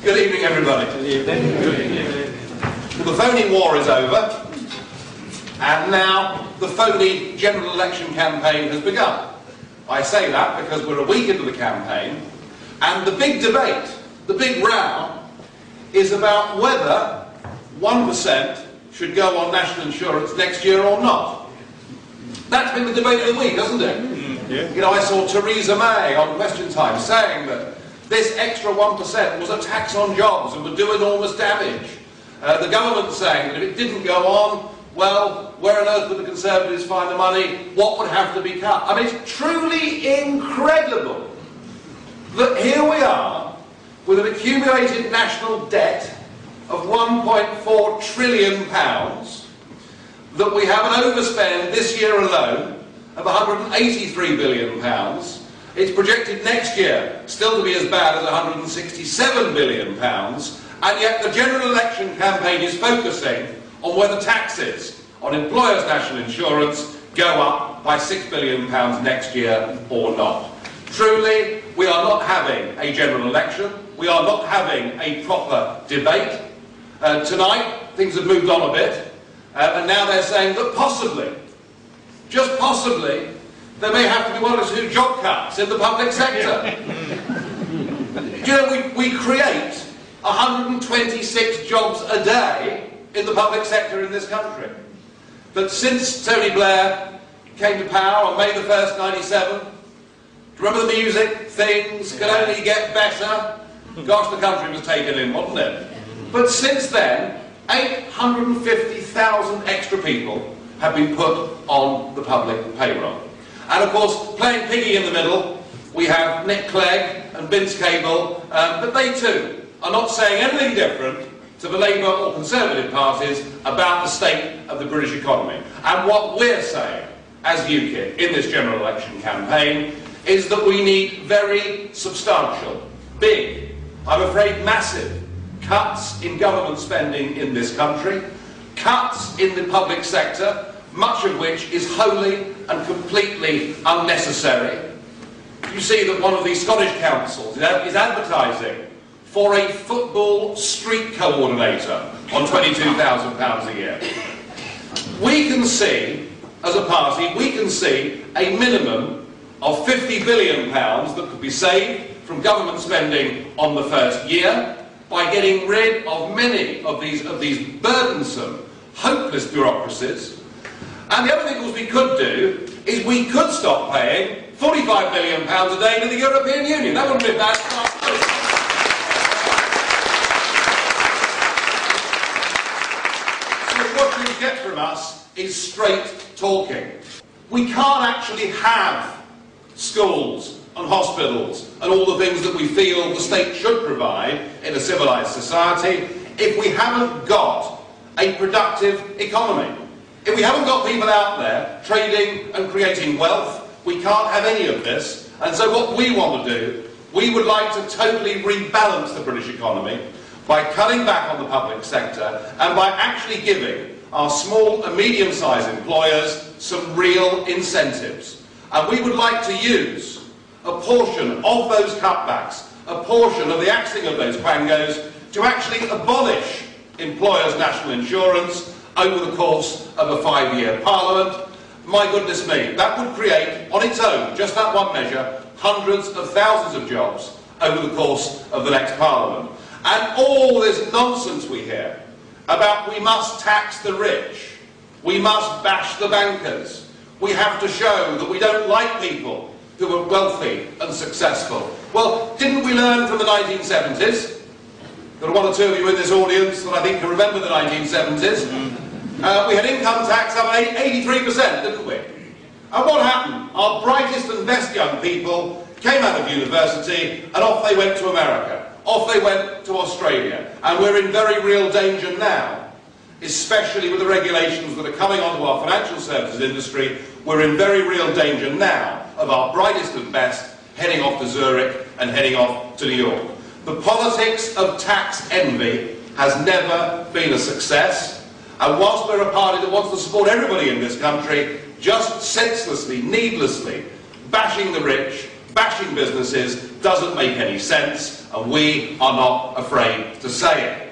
Good evening, everybody. Good evening. The phony war is over, and now the phony general election campaign has begun. I say that because we're a week into the campaign, and the big debate, the big row, is about whether 1% should go on national insurance next year or not. That's been the debate of the week, hasn't it? Yeah. You know, I saw Theresa May on Question Time saying that this extra 1% was a tax on jobs and would do enormous damage. The government saying that if it didn't go on, well, where on earth would the Conservatives find the money? What would have to be cut? I mean, it's truly incredible that here we are with an accumulated national debt of £1.4 trillion, that we have an overspend this year alone of £183 billion. It's projected next year still to be as bad as £167 billion, and yet the general election campaign is focusing on whether taxes on employers' national insurance go up by £6 billion next year or not. Truly, we are not having a general election. We are not having a proper debate. Tonight, things have moved on a bit, and now they're saying that possibly, just possibly, there may have to be one or two job cuts in the public sector. You know, we create 126 jobs a day in the public sector in this country. But since Tony Blair came to power on May the 1st, 97, remember the music? Things can only get better. Gosh, the country was taken in, wasn't it? But since then, 850,000 extra people have been put on the public payroll. And of course, playing piggy in the middle, we have Nick Clegg and Vince Cable, but they too are not saying anything different to the Labour or Conservative parties about the state of the British economy. And what we're saying, as UKIP, in this general election campaign, is that we need very substantial, big, I'm afraid massive, cuts in government spending in this country, cuts in the public sector, much of which is wholly and completely unnecessary. You see that one of the Scottish councils is advertising for a football street coordinator on £22,000 a year. We can see, as a party, we can see a minimum of £50 billion that could be saved from government spending on the first year by getting rid of many of these burdensome, hopeless bureaucracies. And the other thing we could do is we could stop paying £45 billion a day to the European Union. That wouldn't be bad. So what you get from us is straight talking. We can't actually have schools and hospitals and all the things that we feel the state should provide in a civilised society if we haven't got a productive economy. If we haven't got people out there trading and creating wealth, we can't have any of this. And so what we want to do, we would like to totally rebalance the British economy by cutting back on the public sector and by actually giving our small and medium-sized employers some real incentives. And we would like to use a portion of those cutbacks, a portion of the axing of those quangos, to actually abolish employers' national insurance over the course of a 5-year parliament. My goodness me, that would create, on its own, just that one measure, hundreds of thousands of jobs over the course of the next parliament. And all this nonsense we hear about we must tax the rich, we must bash the bankers, we have to show that we don't like people who are wealthy and successful. Well, didn't we learn from the 1970s? There are one or two of you in this audience that I think can remember the 1970s. We had income tax up at 83%, didn't we? And what happened? Our brightest and best young people came out of university and off they went to America. Off they went to Australia. And we're in very real danger now, especially with the regulations that are coming onto our financial services industry. We're in very real danger now of our brightest and best heading off to Zurich and heading off to New York. The politics of tax envy has never been a success. And whilst we're a party that wants to support everybody in this country, just senselessly, needlessly, bashing the rich, bashing businesses doesn't make any sense, and we are not afraid to say it.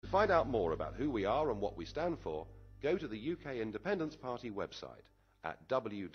To find out more about who we are and what we stand for, go to the UK Independence Party website at www.ukip.org.